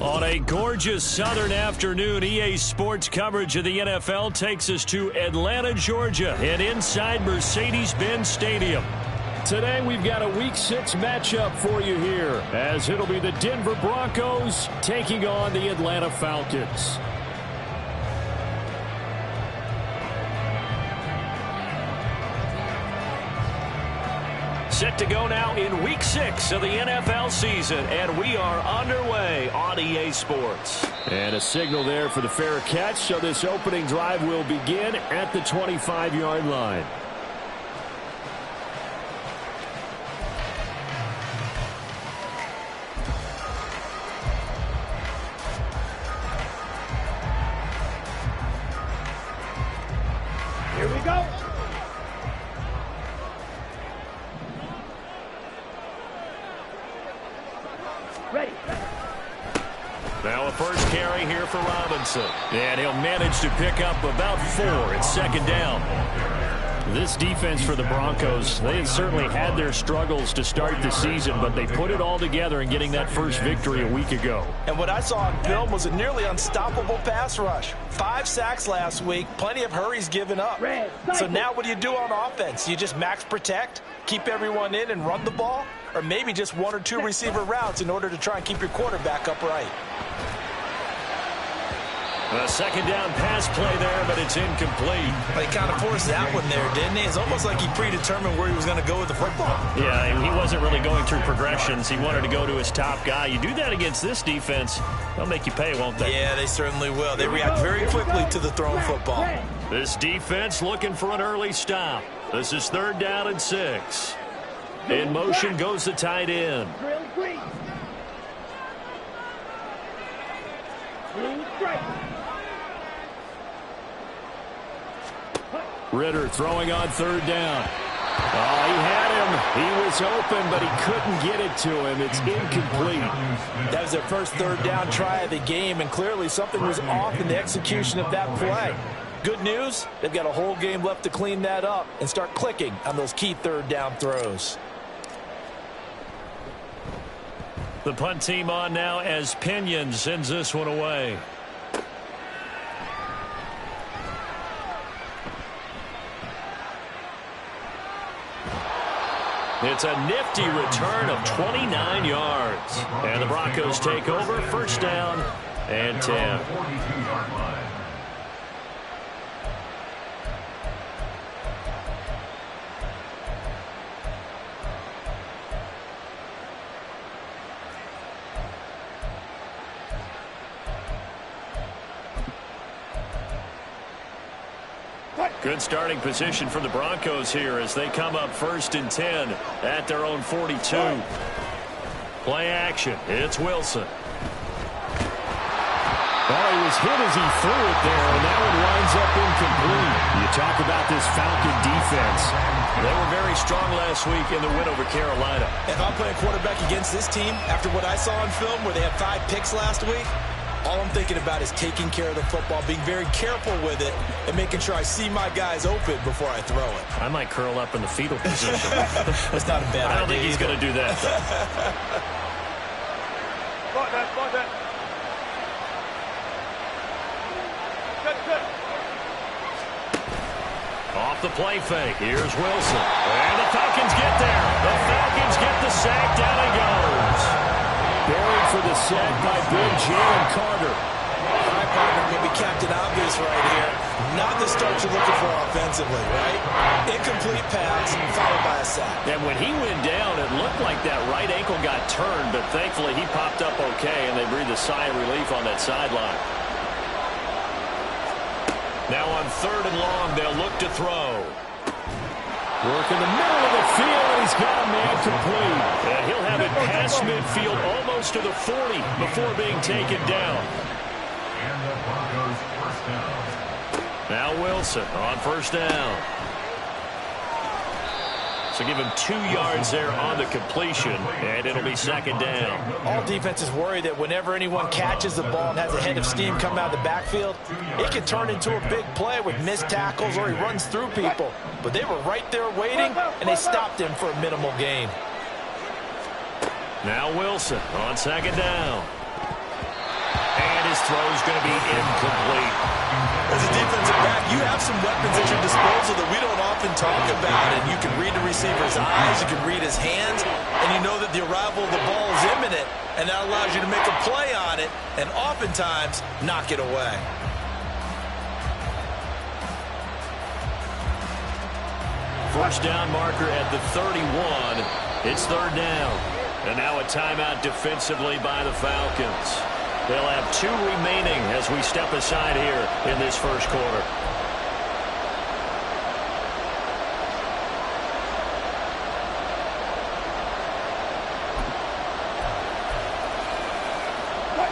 On a gorgeous southern afternoon, EA Sports coverage of the NFL takes us to Atlanta, Georgia, and inside Mercedes-Benz Stadium. Today, we've got a Week 6 matchup for you here, as it'll be the Denver Broncos taking on the Atlanta Falcons. Set to go now in Week 6 of the NFL season, and we are underway on EA Sports. And a signal there for the fair catch, so this opening drive will begin at the 25-yard line. Here we go. Ready. Now a first carry here for Robinson. And he'll manage to pick up about 4. It's second down. This defense for the Broncos, they had certainly had their struggles to start the season, but they put it all together in getting that first victory a week ago. And what I saw on film was a nearly unstoppable pass rush. 5 sacks last week, plenty of hurries given up. So now what do you do on offense? You just max protect, keep everyone in and run the ball? Or maybe just 1 or 2 receiver routes in order to try and keep your quarterback upright. A second down pass play there, but it's incomplete. But he kind of forced that one there, didn't he? It's almost like he predetermined where he was going to go with the football. Yeah, he wasn't really going through progressions. He wanted to go to his top guy. You do that against this defense, they'll make you pay, won't they? Yeah, they certainly will. They react very quickly to the thrown football. This defense looking for an early stop. This is 3rd down and 6. In motion goes the tight end. Ritter throwing on 3rd down. Oh, he had him. He was open, but he couldn't get it to him. It's incomplete. That was their first 3rd down try of the game, and clearly something was off in the execution of that play. Good news, they've got a whole game left to clean that up and start clicking on those key 3rd down throws. The punt team on now as Pinion sends this one away. It's a nifty return of 29 yards. And the Broncos take over, 1st down and 10. Good starting position for the Broncos here as they come up 1st and 10 at their own 42. Play action. It's Wilson. Oh, he was hit as he threw it there, and that one winds up incomplete. You talk about this Falcon defense. They were very strong last week in the win over Carolina. If I'm playing quarterback against this team, after what I saw on film where they had 5 picks last week, all I'm thinking about is taking care of the football, being very careful with it, and making sure I see my guys open before I throw it. I might curl up in the fetal position. That's not a bad idea. I don't think he's going to do that, though. Spot that. Good. Off the play fake. Here's Wilson. And the Falcons get there. The Falcons get the sack. Down he goes. Buried for the sack by big Jalen Carter. All right, partner, maybe Captain Obvious right here. Not the start you're looking for offensively, right? Incomplete pass followed by a sack. And when he went down, it looked like that right ankle got turned, but thankfully he popped up okay, and they breathed a sigh of relief on that sideline. Now on 3rd and long, they'll look to throw. Work in the middle of the field, and he's got a man complete. And he'll have it past midfield almost to the 40 before being taken down. Now Wilson on 1st down. So give him 2 yards there on the completion, and it'll be 2nd down. All defenses worry that whenever anyone catches the ball and has a head of steam coming out of the backfield, it can turn into a big play with missed tackles or he runs through people. But they were right there waiting, and they stopped him for a minimal gain. Now Wilson on 2nd down. throw's going to be incomplete. As a defensive back, you have some weapons at your disposal that we don't often talk about. And you can read the receiver's eyes, you can read his hands, and you know that the arrival of the ball is imminent, and that allows you to make a play on it and oftentimes knock it away. First down marker at the 31. It's third down. And now a timeout defensively by the Falcons. They'll have 2 remaining as we step aside here in this first quarter.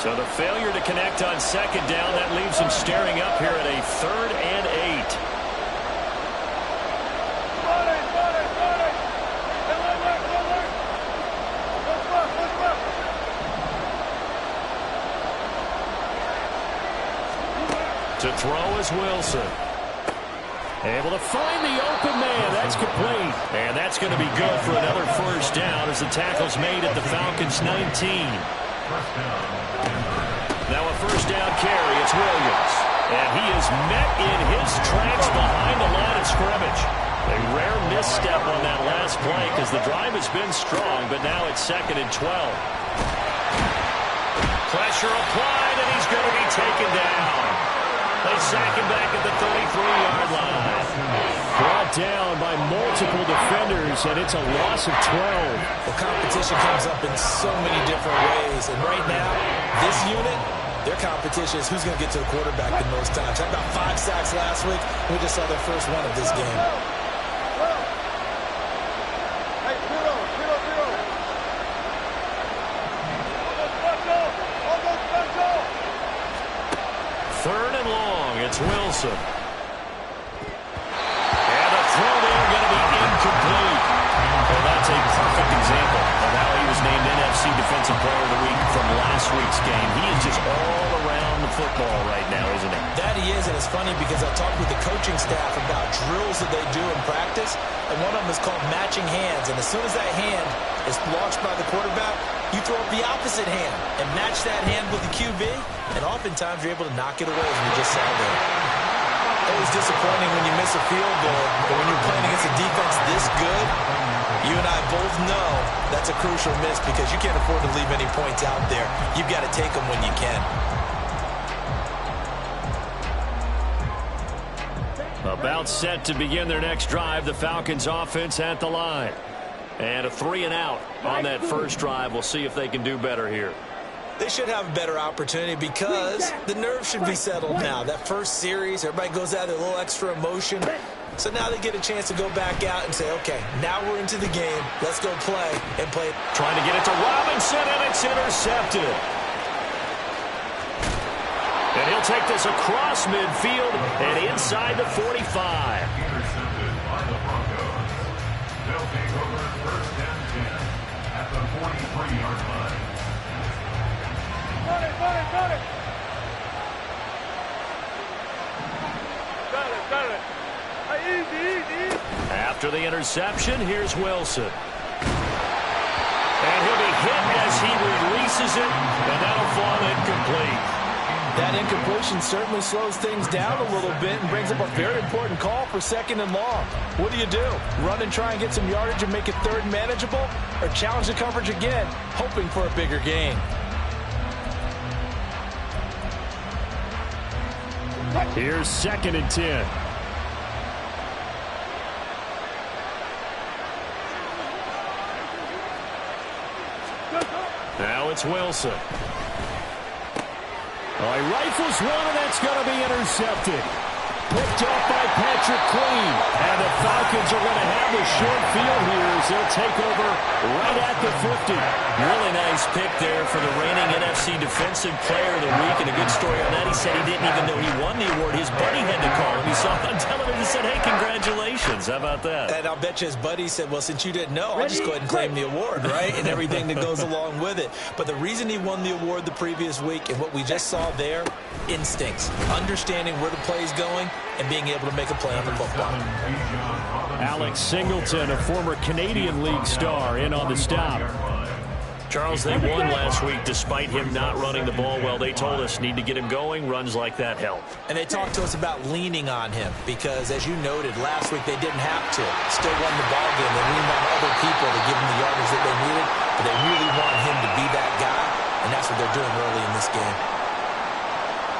So the failure to connect on second down, that leaves them staring up here at a 3rd and 8. To throw is Wilson. Able to find the open man. That's complete. And that's going to be good for another first down as the tackle's made at the Falcons' 19. Now a first down carry. It's Williams. And he is met in his tracks behind the line of scrimmage. A rare misstep on that last play because the drive has been strong, but now it's 2nd and 12. Pressure applied, and he's going to be taken down. They sack him back at the 33-yard line. Brought down by multiple defenders, and it's a loss of 12. Well, competition comes up in so many different ways. And right now, this unit, their competition is who's going to get to the quarterback the most times. Had about 5 sacks last week. We just saw their first one of this game. Third and long, it's Wilson. And a throw there going to be incomplete. Well, that's a perfect example of how he was named NFC Defensive Player of the Week from last week's game. He is just all around the football right now, isn't he? That he is, and it's funny because I talked with the coaching staff about drills that they do in practice, and one of them is called matching hands. And as soon as that hand is launched by the quarterback, you throw up the opposite hand and match that hand with the QB, and oftentimes you're able to knock it away, as we just saw there. Always disappointing when you miss a field goal, but when you're playing against a defense this good, you and I both know that's a crucial miss because you can't afford to leave any points out there. You've got to take them when you can. About set to begin their next drive, the Falcons offense at the line. And a 3 and out on that first drive. We'll see if they can do better here. They should have a better opportunity because the nerves should be settled now. That first series, everybody goes out with a little extra emotion. So now they get a chance to go back out and say, okay, now we're into the game. Let's go play and play. Trying to get it to Robinson, and it's intercepted. And he'll take this across midfield and inside the 45. Intercepted by the Broncos. They'll take over 1st and 10 at the 43-yard line. Got it. Easy. After the interception, here's Wilson. And he'll be hit as he releases it, and that'll fall incomplete. That incompletion certainly slows things down a little bit and brings up a very important call for 2nd and long. What do? Run and try and get some yardage and make it 3rd and manageable, or challenge the coverage again, hoping for a bigger gain? Here's 2nd and 10. Now it's Wilson. Oh, he rifles one, and that's going to be intercepted. Picked up by Patrick Queen. And the Falcons are going to have the short field here as they'll take over right at the 50. Really nice pick there for the reigning NFC Defensive Player of the Week. And a good story on that, he said he didn't even know he won the award. His buddy had to call him. He saw it on television and said, hey, congratulations. How about that? And I'll bet you his buddy said, well, since you didn't know, I'll just go ahead and claim the award, right? And everything that goes along with it. But the reason he won the award the previous week and what we just saw there, instincts, understanding where the play is going, and being able to make a play on the football. Alex Singleton, a former Canadian League star, in on the stop. Charles, they won last week despite him not running the ball well. They told us need to get him going. Runs like that help. And they talked to us about leaning on him because, as you noted, last week they didn't have to. Still won the ball game. They leaned on other people to give them the yardage that they needed, but they really want him to be that guy, and that's what they're doing early in this game.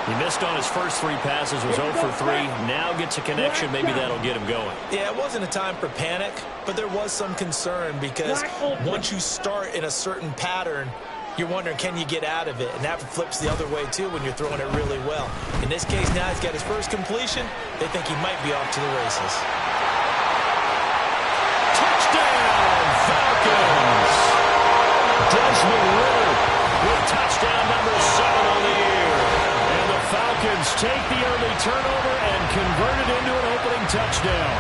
He missed on his first 3 passes, was 0 for 3. Now gets a connection. Maybe that'll get him going. Yeah, it wasn't a time for panic, but there was some concern because once you start in a certain pattern, you're wondering, can you get out of it? And that flips the other way, too, when you're throwing it really well. In this case, now he's got his first completion. They think he might be off to the races. Touchdown, Falcons! Desmond Ritter with touchdown number 7 on the year. And the Falcons take the early turnover and convert it into an opening touchdown.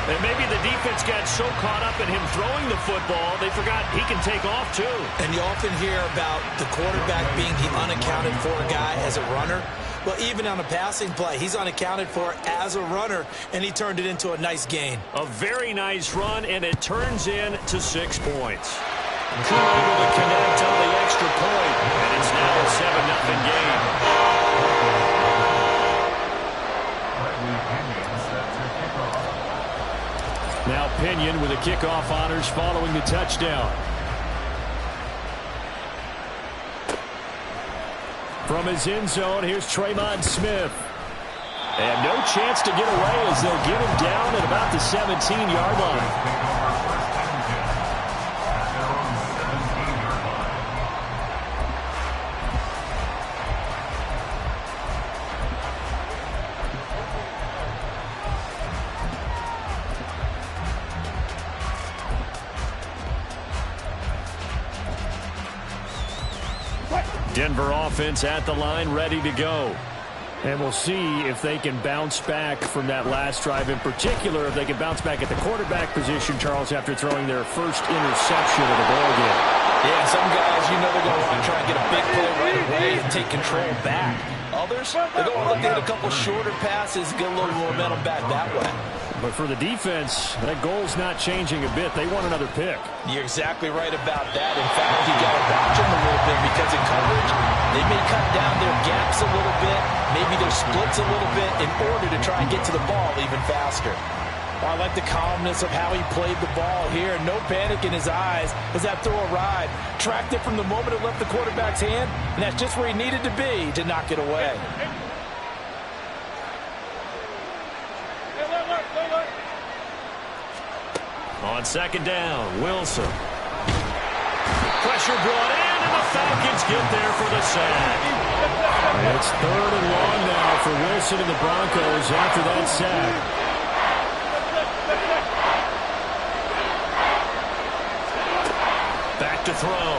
And maybe the defense got so caught up in him throwing the football, they forgot he can take off, too. And you often hear about the quarterback being the unaccounted for guy as a runner. Well, even on a passing play, he's unaccounted for as a runner, and he turned it into a nice gain. A very nice run, and it turns into 6 points. Crew able to connect on the extra point, and it's now a 7-0 game. Now Pinion with the kickoff honors following the touchdown. From his end zone, here's Tremont Smith. And no chance to get away as they'll get him down at about the 17-yard line. Denver offense at the line, ready to go. And we'll see if they can bounce back from that last drive. In particular, if they can bounce back at the quarterback position, Charles, after throwing their first interception of the ball game. Yeah, some guys, you know, they're going to want to try and get a big play right away and take control back. Others, they're going to look at a couple shorter passes, get a little momentum back that way. But for the defense, that goal's not changing a bit. They want another pick. You're exactly right about that. In fact, you got to watch them a little bit because in coverage, they may cut down their gaps a little bit, maybe their splits a little bit in order to try and get to the ball even faster. I like the calmness of how he played the ball here. No panic in his eyes as that throw arrived. Tracked it from the moment it left the quarterback's hand, and that's just where he needed to be to knock it away. On second down, Wilson. Pressure brought in, and the Falcons get there for the sack. It's 3rd and long now for Wilson and the Broncos after that sack. Back to throw.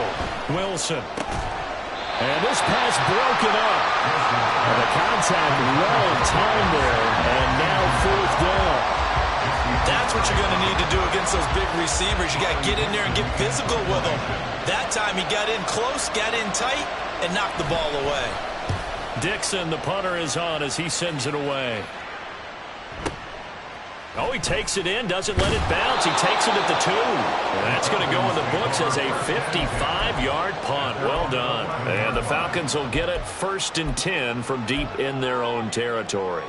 Wilson. And this pass broken up. And the contact well timed there, and now 4th down. That's what you're going to need to do against those big receivers. You got to get in there and get physical with them. That time he got in close, got in tight, and knocked the ball away. Dixon, the punter, is on as he sends it away. Oh, he takes it in, doesn't let it bounce. He takes it at the 2. That's going to go in the books as a 55-yard punt. Well done. And the Falcons will get it 1st and 10 from deep in their own territory.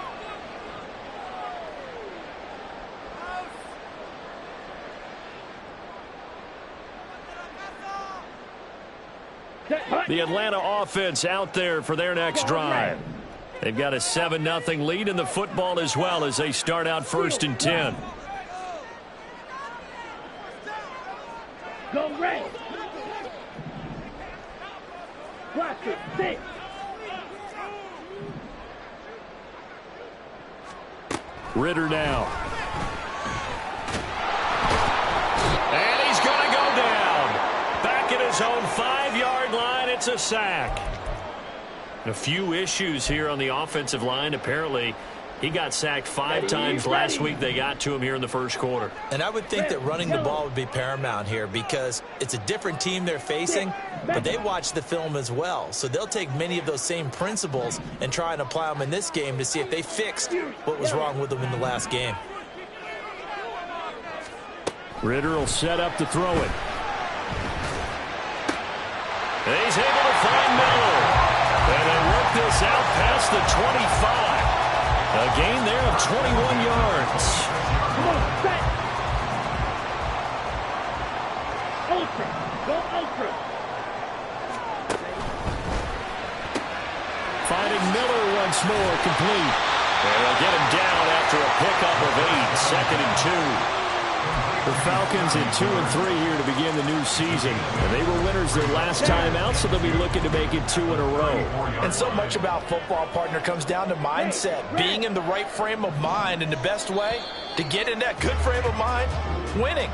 The Atlanta offense out there for their next drive. They've got a 7-0 lead in the football as well as they start out 1st and 10. Go red. Watch it. 6. Ritter now. And he's going to go down. Back at his own 5-yard line, it's a sack. A few issues here on the offensive line. Apparently, he got sacked 5 times last week. They got to him here in the first quarter. And I would think that running the ball would be paramount here because it's a different team they're facing, but they watch the film as well. So they'll take many of those same principles and try and apply them in this game to see if they fixed what was wrong with them in the last game. Ritter will set up to throw it. He's able to find Miller. And they work this out past the 25. A gain there of 21 yards. Come on, set. Ultra. Go ultra. Finding Miller once more, complete. And they'll get him down after a pickup of 8, 2nd and 2. The Falcons in 2 and 3 here to begin the new season. And they were winners their last time out, so they'll be looking to make it 2 in a row. And so much about football, partner, comes down to mindset. Being in the right frame of mind, and the best way to get in that good frame of mind, winning.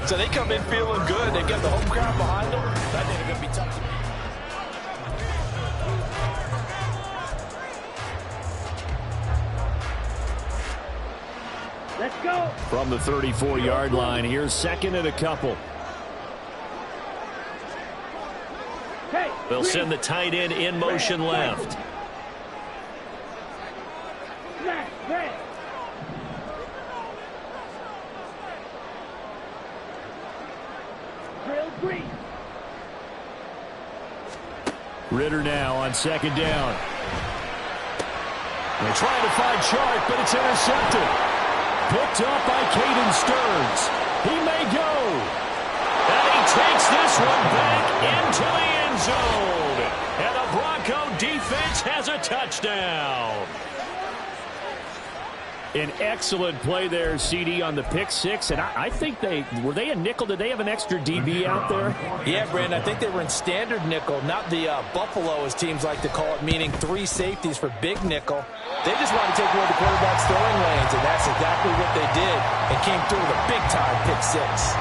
So they come in feeling good. They get the home crowd behind them. I think they're going to be tough to beat. Let's go. From the 34-yard line, here's 2nd and a couple. Hey, They'll send the tight end in motion left. smash, red. Drill green. Ritter now on 2nd down. They're trying to find Chark, but it's intercepted. Picked up by Caden Stearns. He may go. And he takes this one back into the end zone. And the Bronco defense has a touchdown. An excellent play there, CD, on the pick six. And I think were they a nickel? Did they have an extra DB out there? Yeah, Brandon, I think they were in standard nickel, not the Buffalo, as teams like to call it, meaning 3 safeties for big nickel. They just wanted to take away the quarterback's throwing lanes, and that's exactly what they did, and came through with a big-time pick six.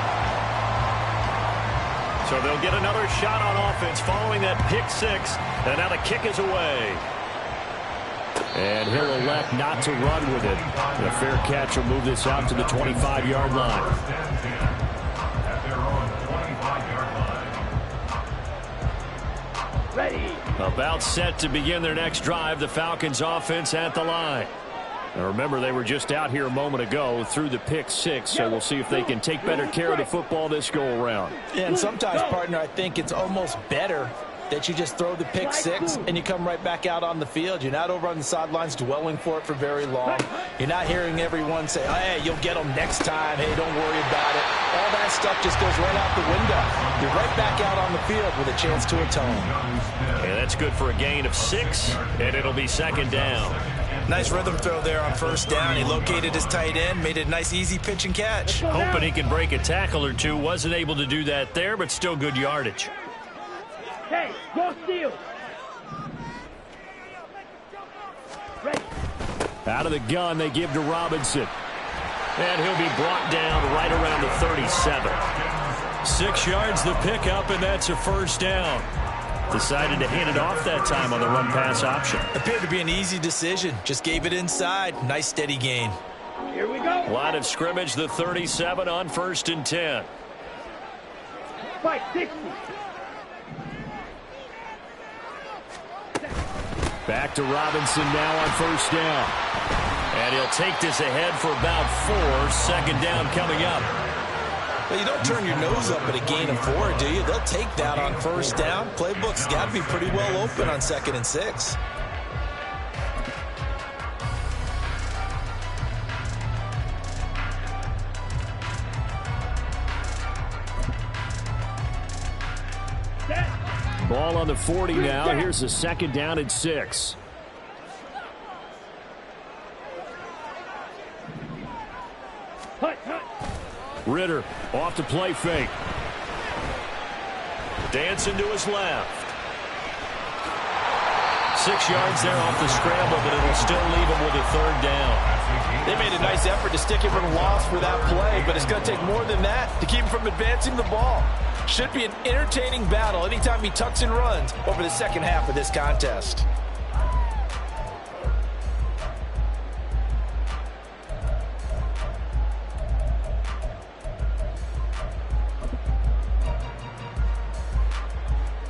So they'll get another shot on offense following that pick six, and now the kick is away. And he'll elect not to run with it. A fair catch will move this out to the 25-yard line. At their own 25-yard line. Ready. About set to begin their next drive, the Falcons offense at the line. Now remember, they were just out here a moment ago through the pick six, so we'll see if they can take better care of the football this go-around. Yeah, and sometimes, partner, I think it's almost better that you just throw the pick six and you come right back out on the field. You're not over on the sidelines dwelling for it for very long. You're not hearing everyone say, hey, you'll get them next time. Hey, don't worry about it. All that stuff just goes right out the window. You're right back out on the field with a chance to atone. And that's good for a gain of 6, and it'll be 2nd down. Nice rhythm throw there on 1st down. He located his tight end, made it a nice, easy pitch and catch. Hoping he can break a tackle or two. Wasn't able to do that there, but still good yardage. Hey, go steal. Ready. Out of the gun, they give to Robinson. And he'll be brought down right around the 37. 6 yards the pickup, and that's a 1st down. Decided to hand it off that time on the run-pass option. Appeared to be an easy decision. Just gave it inside. Nice, steady gain. Here we go. Line of scrimmage, the 37 on 1st and 10. Fight 60. Back to Robinson now on 1st down. And he'll take this ahead for about 4. 2nd down coming up. Well, you don't turn your nose up at a gain of 4, do you? They'll take that on 1st down. Playbook's got to be pretty well open on 2nd and 6. Ball on the 40 now. Here's a 2nd down and 6. Ritter off to play fake. Dancing to his left. 6 yards there off the scramble, but it'll still leave him with a 3rd down. They made a nice effort to stick him for the loss for that play, but it's going to take more than that to keep him from advancing the ball. Should be an entertaining battle anytime he tucks and runs over the second half of this contest.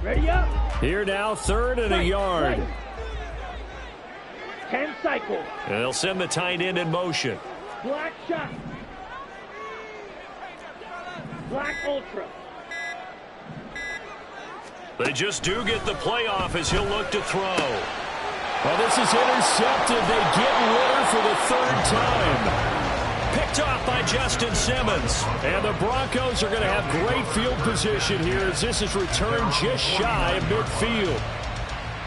Ready up. Here now, 3rd and a yard. 10 cycles. And they'll send the tight end in motion. Black shot. Black ultra. They just do get the playoff as he'll look to throw. Well, this is intercepted. They get Ritter for the third time. Picked off by Justin Simmons. And the Broncos are going to have great field position here as this is returned just shy of midfield.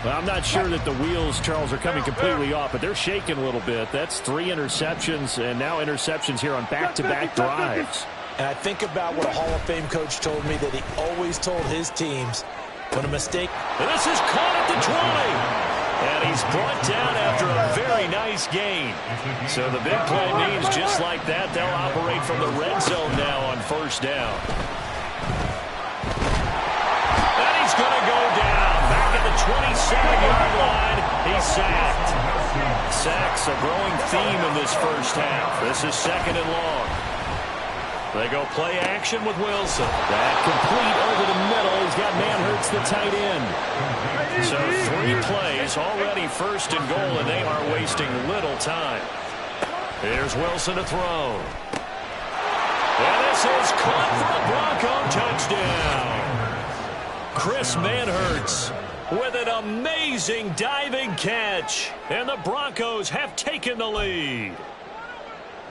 Well, I'm not sure that the wheels, Charles, are coming completely off, but they're shaking a little bit. That's 3 interceptions and now interceptions here on back-to-back drives. And I think about what a Hall of Fame coach told me that he always told his teams when a mistake. And this is caught at the 20. And he's brought down after a very nice gain. So the big play means just like that, they'll operate from the red zone now on first down. And he's going to go down. Back at the 27-yard line, he's sacked. Sacks a growing theme in this first half. This is 2nd and long. They go play action with Wilson. That complete over the middle. He's got Manhurts, the tight end. So 3 plays, already 1st and goal, and they are wasting little time. Here's Wilson to throw. And this is caught for a Bronco touchdown. Chris Manhurts with an amazing diving catch. And the Broncos have taken the lead.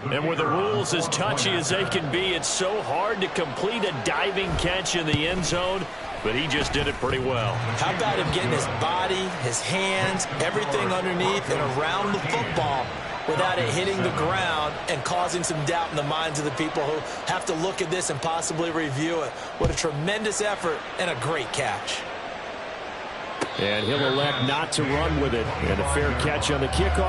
And with the rules as touchy as they can be, it's so hard to complete a diving catch in the end zone, but he just did it pretty well. How about him getting his body, his hands, everything underneath and around the football without it hitting the ground and causing some doubt in the minds of the people who have to look at this and possibly review it. What a tremendous effort and a great catch. And he'll elect not to run with it. And a fair catch on the kickoff.